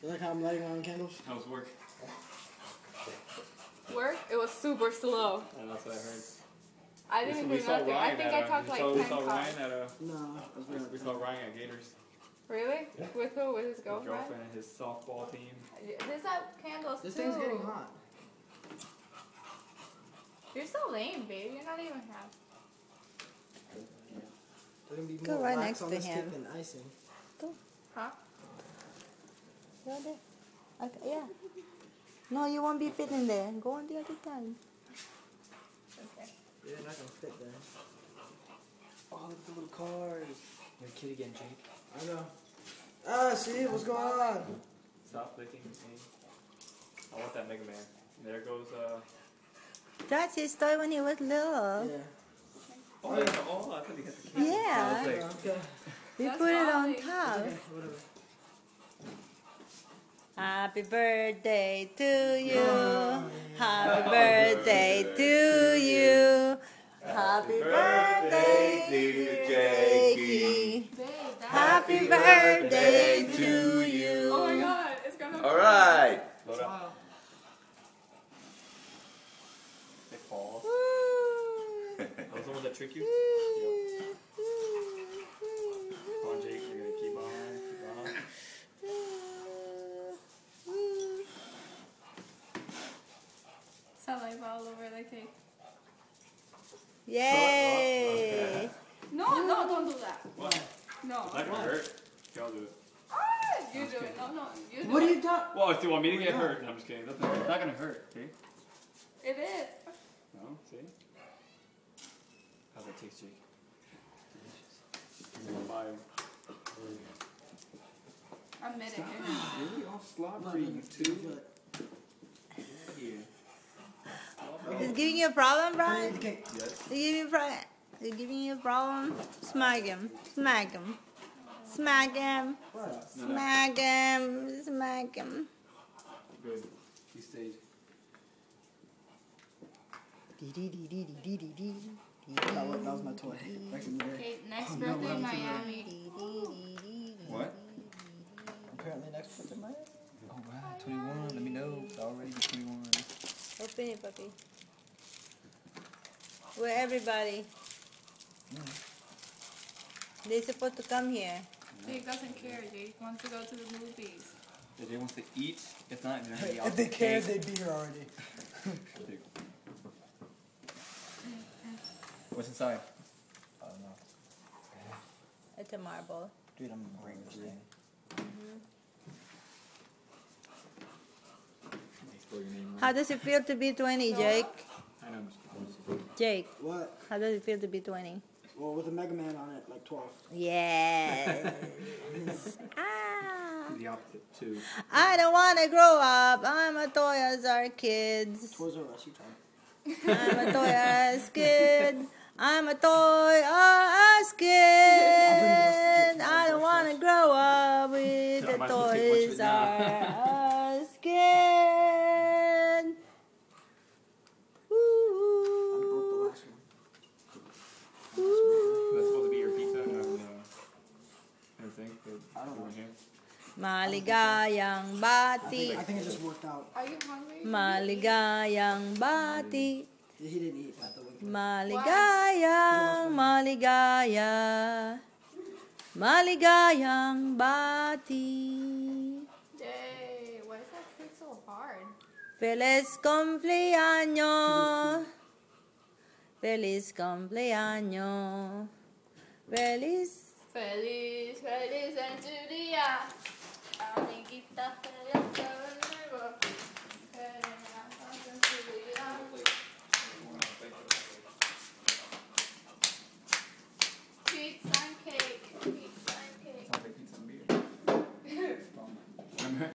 You like how I'm lighting on candles? How's work? Work? It was super slow. And that's what I heard. I didn't do nothing. I think I talked like 10 We saw calls. Ryan at No. we saw Ryan at Gators. Really? Yeah. With who? With his His girlfriend? girlfriend and his softball team. There's that candles This too. thing's getting hot. You're so lame, babe. You're not even half. There's gonna be Go more right wax next on to this him. cake than icing. Huh? Go there. Okay, yeah. No, you won't be fitting there. Go on the other side. Okay. You're not gonna fit there. Oh, look at the little cars. You're a kid again, Jake. I know. Ah, see? What's going on? Stop licking me. I want that Mega Man. There goes That's his toy when he was little. Yeah. Oh, I thought he had the cake. Yeah. I was like, Okay. We That's put it on Ollie. top. Okay, whatever. Happy birthday to you. Happy birthday to you. Happy birthday, dear Jakey. Babe, that. Happy birthday to you. Oh my god, it's gonna. All right. load up. Wow. It falls. Woo. That was the one that tricked you? Come on, Jake. You're gonna keep on. Keep on. Saliva all over the cake. Yay! No, don't do that. What? No. It's not gonna hurt. Okay, I'll do it. Ah, you do it. No, you do What are it. you talking? Well, if you want me to get hurt, no, I'm just kidding. It's not gonna hurt. See? It is. No, see? How's that taste, Jake? Delicious. Fire. Admit it. Really? All slobbery, you two. Yeah. It's giving you a problem, I need Brian? the cake. Yes. It's giving you a problem? It's giving you a problem? Smack him. Smack him. Smack him. What? No. Smack him. Smack him. Good. He stayed. That was my toy. Back in the day. Okay, next Oh, no, birthday we're in not doing Miami. What? Apparently next birthday, Miami. Oh wow, 21. Let me know. It's already 21. Open it, puppy. Where everybody? They're supposed to come here. Jake doesn't care. Jake wants to go to the movies. If they wants to eat, if not, they're gonna be out If they the cared, cake. they'd be here already. What's inside? I don't know. It's a marble. Dude, I'm gonna bring this thing. Spell your name How does it feel to be 20, Jake? I know. Jake, What? how does it feel to be 20? Well, with a Mega Man on it, like 12. Yes. Ah. The opposite, too. I don't want to grow up. I'm a toy as our kids. Toys R Us, you try. I'm a toy as kid. I'm a toy as kid. I don't want to grow up with No, I the might as well take one toys shit now. R Us kid. I broke the last one. That's supposed to be your pizza and everything. I don't know. Maligayang bati. I think it just worked out. Are you hungry? Maligayang bati. He didn't eat at the wing. Maligayang, maligaya. Maligayang bati. Yay. Why is that cake so hard? Feliz cumpleaños. Feliz cumpleaños. Feliz. Feliz, feliz en tu día. Amiguita, feliz